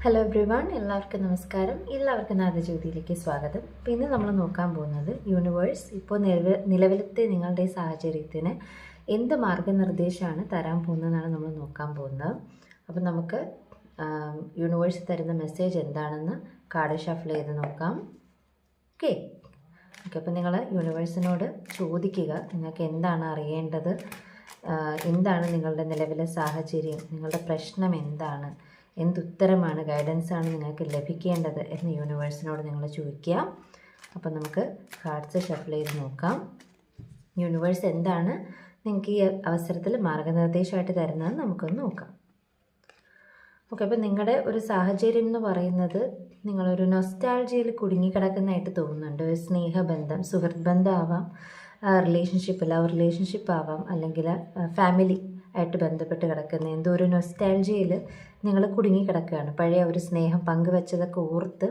Hello everyone, എല്ലാവർക്കും നമസ്കാരം. എല്ലാവർക്കും നാദജ്യോതിയിലേക്ക് സ്വാഗതം. അപ്പോൾ ഇന്ന് നമ്മൾ നോക്കാൻ പോകുന്നത് യൂണിവേഴ്സ് ഇപ്പോൾ നിലവിലത്തെ നിങ്ങളുടെ സാഹചര്യത്തിന് എന്ത് മാർഗനിർദ്ദേശമാണ് തരാൻ പോകുന്നതെന്നാണ് നമ്മൾ നോക്കാൻ പോകുന്നത്. അപ്പോൾ നമുക്ക് യൂണിവേഴ്സ് തരുന്ന മെസ്സേജ് എന്താണെന്ന് കാർഡ് ഷഫിൾ ചെയ്ത് നോക്കാം. ഓക്കെ, അപ്പോൾ നിങ്ങൾ യൂണിവേഴ്സിനോട് ചോദിക്കുക നിങ്ങൾക്ക് എന്താണ് അറിയേണ്ടത്, എന്താണ് നിങ്ങളുടെ നിലവിലെ സാഹചര്യം, നിങ്ങളുടെ പ്രശ്നം എന്താണ്, എന്തുത്തരമാണ് ഗൈഡൻസാണ് നിങ്ങൾക്ക് ലഭിക്കേണ്ടത് എന്ന് യൂണിവേഴ്സിനോട് നിങ്ങൾ ചോദിക്കുക. അപ്പം നമുക്ക് കാർഡ്സ് ഷഫിൾ ചെയ്ത് നോക്കാം. യൂണിവേഴ്സ് എന്താണ് നിങ്ങൾക്ക് ഈ അവസരത്തിൽ മാർഗനിർദ്ദേശമായിട്ട് തരുന്നതെന്ന് നമുക്കൊന്ന് നോക്കാം. ഓക്കെ, അപ്പോൾ നിങ്ങളുടെ ഒരു സാഹചര്യം എന്ന് പറയുന്നത് നിങ്ങളൊരു നൊസ്റ്റാൾജിയയിൽ കുടുങ്ങിക്കിടക്കുന്നതായിട്ട് തോന്നുന്നുണ്ട്. ഒരു സ്നേഹബന്ധം, സുഹൃത്ത് ബന്ധം ആവാം, ലവ് റിലേഷൻഷിപ്പ് ആവാം, അല്ലെങ്കിൽ ഫാമിലി ആയിട്ട് ബന്ധപ്പെട്ട് കിടക്കുന്ന എന്തോ ഒരു നൊസ്റ്റാൾജിയയിൽ നിങ്ങൾ കുടുങ്ങിക്കിടക്കുകയാണ്. പഴയ ഒരു സ്നേഹം പങ്കുവെച്ചതൊക്കെ ഓർത്ത്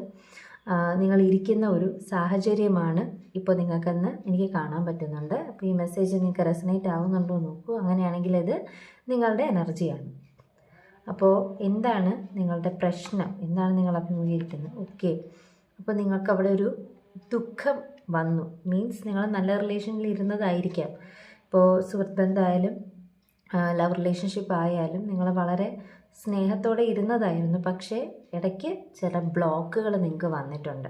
നിങ്ങൾ ഇരിക്കുന്ന ഒരു സാഹചര്യമാണ് ഇപ്പോൾ നിങ്ങൾക്കെന്ന് എനിക്ക് കാണാൻ പറ്റുന്നുണ്ട്. അപ്പോൾ ഈ മെസ്സേജ് നിങ്ങൾക്ക് റെസനേറ്റ് ആവുന്നുണ്ടോ നോക്കൂ. അങ്ങനെയാണെങ്കിൽ ഇത് നിങ്ങളുടെ എനർജിയാണ്. അപ്പോൾ എന്താണ് നിങ്ങളുടെ പ്രശ്നം, എന്താണ് നിങ്ങൾ അഭിമുഖീകരിക്കുന്നത്? ഓക്കെ, അപ്പോൾ നിങ്ങൾക്ക് അവിടെ ഒരു ദുഃഖം വന്നു, മീൻസ് നിങ്ങൾ നല്ല റിലേഷനിൽ ഇരുന്നതായിരിക്കാം. ഇപ്പോൾ സുഹൃത്ത് ബന്ധമായാലും ലവ് റിലേഷൻഷിപ്പ് ആയാലും നിങ്ങൾ വളരെ സ്നേഹത്തോടെ ഇരുന്നതായിരുന്നു. പക്ഷേ ഇടയ്ക്ക് ചില ബ്ലോക്കുകൾ നിങ്ങൾക്ക് വന്നിട്ടുണ്ട്.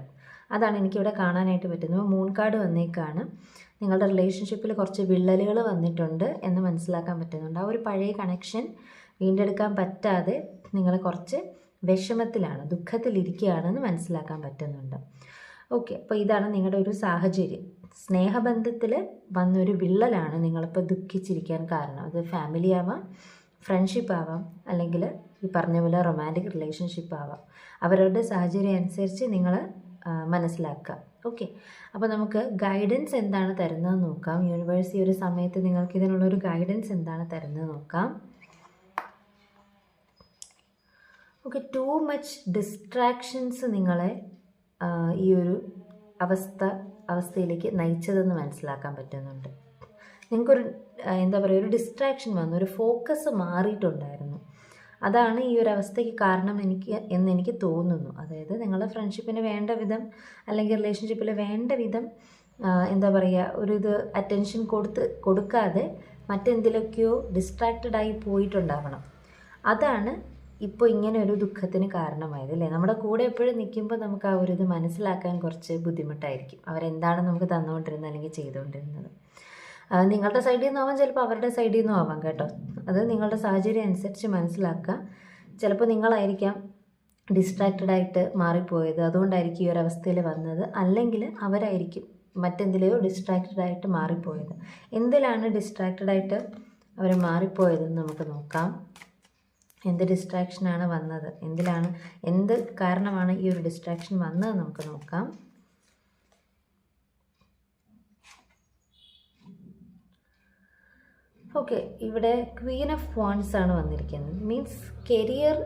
അതാണ് എനിക്കിവിടെ കാണാനായിട്ട് പറ്റുന്നത്. മൂൺ കാർഡ് വന്നേക്കാണ്. നിങ്ങളുടെ റിലേഷൻഷിപ്പിൽ കുറച്ച് വിള്ളലുകൾ വന്നിട്ടുണ്ട് എന്ന് മനസ്സിലാക്കാൻ പറ്റുന്നുണ്ട്. ആ ഒരു പഴയ കണക്ഷൻ വീണ്ടെടുക്കാൻ പറ്റാതെ നിങ്ങൾ കുറച്ച് വിഷമത്തിലാണ്, ദുഃഖത്തിലിരിക്കുകയാണെന്ന് മനസ്സിലാക്കാൻ പറ്റുന്നുണ്ട്. ഓക്കെ, അപ്പോൾ ഇതാണ് നിങ്ങളുടെ ഒരു സാഹചര്യം. സ്നേഹബന്ധത്തിൽ വന്നൊരു വിള്ളലാണ് നിങ്ങളിപ്പോൾ ദുഃഖിച്ചിരിക്കാൻ കാരണം. അത് ഫാമിലി ആവാം, ഫ്രണ്ട്ഷിപ്പ് ആവാം, അല്ലെങ്കിൽ ഈ പറഞ്ഞ പോലെ റൊമാൻറ്റിക് റിലേഷൻഷിപ്പ് ആവാം. അവരുടെ സാഹചര്യം അനുസരിച്ച് നിങ്ങൾ മനസ്സിലാക്കുക. ഓക്കെ, അപ്പോൾ നമുക്ക് ഗൈഡൻസ് എന്താണ് തരുന്നതെന്ന് നോക്കാം. യൂണിവേഴ്സ് ഈ ഒരു സമയത്ത് നിങ്ങൾക്ക് ഇതിനുള്ളൊരു ഗൈഡൻസ് എന്താണ് തരുന്നത് നോക്കാം. ഓക്കെ, ടു മച്ച് ഡിസ്ട്രാക്ഷൻസ് നിങ്ങളെ ഈ ഒരു അവസ്ഥയിലേക്ക് നയിച്ചതെന്ന് മനസ്സിലാക്കാൻ പറ്റുന്നുണ്ട്. നിങ്ങൾക്കൊരു എന്താ പറയുക, ഒരു ഡിസ്ട്രാക്ഷൻ വന്നു, ഒരു ഫോക്കസ് മാറിയിട്ടുണ്ടായിരുന്നു. അതാണ് ഈ ഒരു അവസ്ഥയ്ക്ക് കാരണം എന്നെനിക്ക് തോന്നുന്നു. അതായത് നിങ്ങളുടെ ഫ്രണ്ട്ഷിപ്പിന് വേണ്ട വിധം അല്ലെങ്കിൽ റിലേഷൻഷിപ്പിൽ വേണ്ട വിധം എന്താ പറയുക, ഒരു ഇത് അറ്റൻഷൻ കൊടുക്കാതെ മറ്റെന്തിലൊക്കെയോ ഡിസ്ട്രാക്റ്റഡായി പോയിട്ടുണ്ടാവണം. അതാണ് ഇപ്പോൾ ഇങ്ങനെ ഒരു ദുഃഖത്തിന് കാരണമായത്, അല്ലേ? നമ്മുടെ കൂടെ എപ്പോഴും നിൽക്കുമ്പോൾ നമുക്ക് ആ ഒരു ഇത് മനസ്സിലാക്കാൻ കുറച്ച് ബുദ്ധിമുട്ടായിരിക്കും. അവരെന്താണ് നമുക്ക് തന്നുകൊണ്ടിരുന്നത് അല്ലെങ്കിൽ ചെയ്തുകൊണ്ടിരുന്നത്. നിങ്ങളുടെ സൈഡിൽ നിന്നാവാം, ചിലപ്പോൾ അവരുടെ സൈഡിൽ നിന്നും ആവാം കേട്ടോ. അത് നിങ്ങളുടെ സാഹചര്യം അനുസരിച്ച് മനസ്സിലാക്കുക. ചിലപ്പോൾ നിങ്ങളായിരിക്കാം ഡിസ്ട്രാക്റ്റഡായിട്ട് മാറിപ്പോയത്, അതുകൊണ്ടായിരിക്കും ഈ ഒരു അവസ്ഥയിൽ വന്നത്. അല്ലെങ്കിൽ അവരായിരിക്കും മറ്റെന്തിലെയോ ഡിസ്ട്രാക്റ്റഡായിട്ട് മാറിപ്പോയത്. എന്തിലാണ് ഡിസ്ട്രാക്റ്റഡായിട്ട് അവർ മാറിപ്പോയതെന്ന് നമുക്ക് നോക്കാം. എന്ത് ഡിസ്ട്രാക്ഷനാണ് വന്നത്, എന്ത് കാരണമാണ് ഈ ഒരു ഡിസ്ട്രാക്ഷൻ വന്നത് നമുക്ക് നോക്കാം. ഓക്കെ, ഇവിടെ ക്വീൻ ഓഫ് വാൻഡ്സ് ആണ് വന്നിരിക്കുന്നത്. മീൻസ് കരിയർ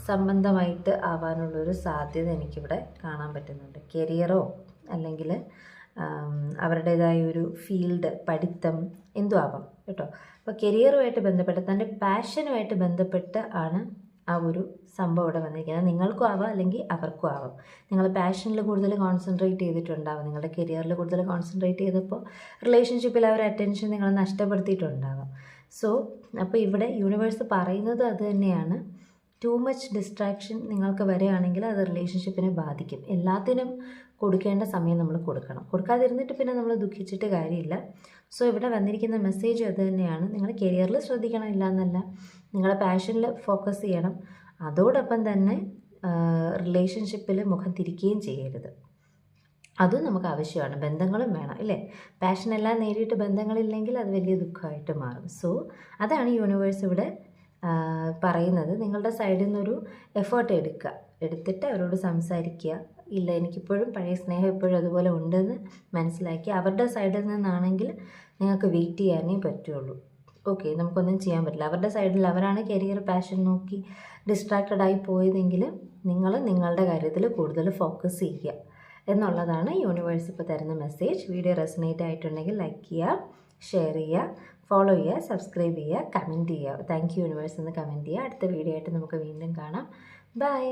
സംബന്ധമായിട്ട് ആവാനുള്ളൊരു സാധ്യത എനിക്കിവിടെ കാണാൻ പറ്റുന്നുണ്ട്. കരിയറോ അല്ലെങ്കിൽ അവരുടേതായ ഒരു ഫീൽഡ്, പഠിത്തം, എന്തും ആവാം കേട്ടോ. അപ്പോൾ കരിയറുമായിട്ട് ബന്ധപ്പെട്ട്, തൻ്റെ പാഷനുമായിട്ട് ബന്ധപ്പെട്ട് ആണ് ആ ഒരു സംഭവം ഇവിടെ വന്നിരിക്കുന്നത്. നിങ്ങൾക്കും ആവാം അല്ലെങ്കിൽ അവർക്കും ആവാം. നിങ്ങൾ പാഷനിൽ കൂടുതൽ കോൺസെൻട്രേറ്റ് ചെയ്തിട്ടുണ്ടാവാം, നിങ്ങളുടെ കരിയറിൽ കൂടുതൽ കോൺസെൻട്രേറ്റ് ചെയ്തപ്പോൾ റിലേഷൻഷിപ്പിൽ അവർ അറ്റൻഷൻ നിങ്ങൾ നഷ്ടപ്പെടുത്തിയിട്ടുണ്ടാവാം. അപ്പോൾ ഇവിടെ യൂണിവേഴ്സ് പറയുന്നത് അത് തന്നെയാണ്. ടു മച്ച് ഡിസ്ട്രാക്ഷൻ നിങ്ങൾക്ക് വരികയാണെങ്കിൽ അത് റിലേഷൻഷിപ്പിനെ ബാധിക്കും. എല്ലാത്തിനും കൊടുക്കേണ്ട സമയം നമ്മൾ കൊടുക്കണം. കൊടുക്കാതിരുന്നിട്ട് പിന്നെ നമ്മൾ ദുഃഖിച്ചിട്ട് കാര്യമില്ല. ഇവിടെ വന്നിരിക്കുന്ന മെസ്സേജ് അത് തന്നെയാണ്. നിങ്ങൾ കരിയറിൽ ശ്രദ്ധിക്കണം, ഇല്ല എന്നല്ല, നിങ്ങളെ പാഷനിൽ ഫോക്കസ് ചെയ്യണം. അതോടൊപ്പം തന്നെ റിലേഷൻഷിപ്പിൽ മുഖം തിരിക്കുകയും ചെയ്യരുത്. അതും നമുക്ക് ആവശ്യമാണ്. ബന്ധങ്ങളും വേണം, ഇല്ലേ? പാഷനെല്ലാം നേടിയിട്ട് ബന്ധങ്ങളില്ലെങ്കിൽ അത് വലിയ ദുഃഖമായിട്ട് മാറും. അതാണ് യൂണിവേഴ്സ് ഇവിടെ പറയുന്നത്. നിങ്ങളുടെ സൈഡിൽ നിന്നൊരു എഫേർട്ട് എടുത്തിട്ട് അവരോട് സംസാരിക്കുക. ഇല്ല, എനിക്കിപ്പോഴും പഴയ സ്നേഹം ഇപ്പോഴും അതുപോലെ ഉണ്ടെന്ന് മനസ്സിലാക്കി അവരുടെ സൈഡിൽ നിന്നാണെങ്കിൽ നിങ്ങൾക്ക് വെയിറ്റ് ചെയ്യാനേ പറ്റുള്ളൂ. ഓക്കെ, നമുക്കൊന്നും ചെയ്യാൻ പറ്റില്ല. അവരുടെ സൈഡിൽ അവരാണ് കരിയർ പാഷൻ നോക്കി ഡിസ്ട്രാക്റ്റഡായി പോയതെങ്കിൽ നിങ്ങൾ നിങ്ങളുടെ കാര്യത്തിൽ കൂടുതൽ ഫോക്കസ് ചെയ്യുക എന്നുള്ളതാണ് യൂണിവേഴ്സ് ഇപ്പോൾ തരുന്ന മെസ്സേജ്. വീഡിയോ റെസനേറ്റ് ആയിട്ടുണ്ടെങ്കിൽ ലൈക്ക് ചെയ്യുക, ഷെയർ ചെയ്യുക, ഫോളോ ചെയ്യുക, സബ്സ്ക്രൈബ് ചെയ്യുക, കമൻറ്റ് ചെയ്യുക. താങ്ക് യു യൂണിവേഴ്സ് എന്ന് കമൻറ്റ് ചെയ്യുക. അടുത്ത വീഡിയോ ആയിട്ട് നമുക്ക് വീണ്ടും കാണാം. ബൈ.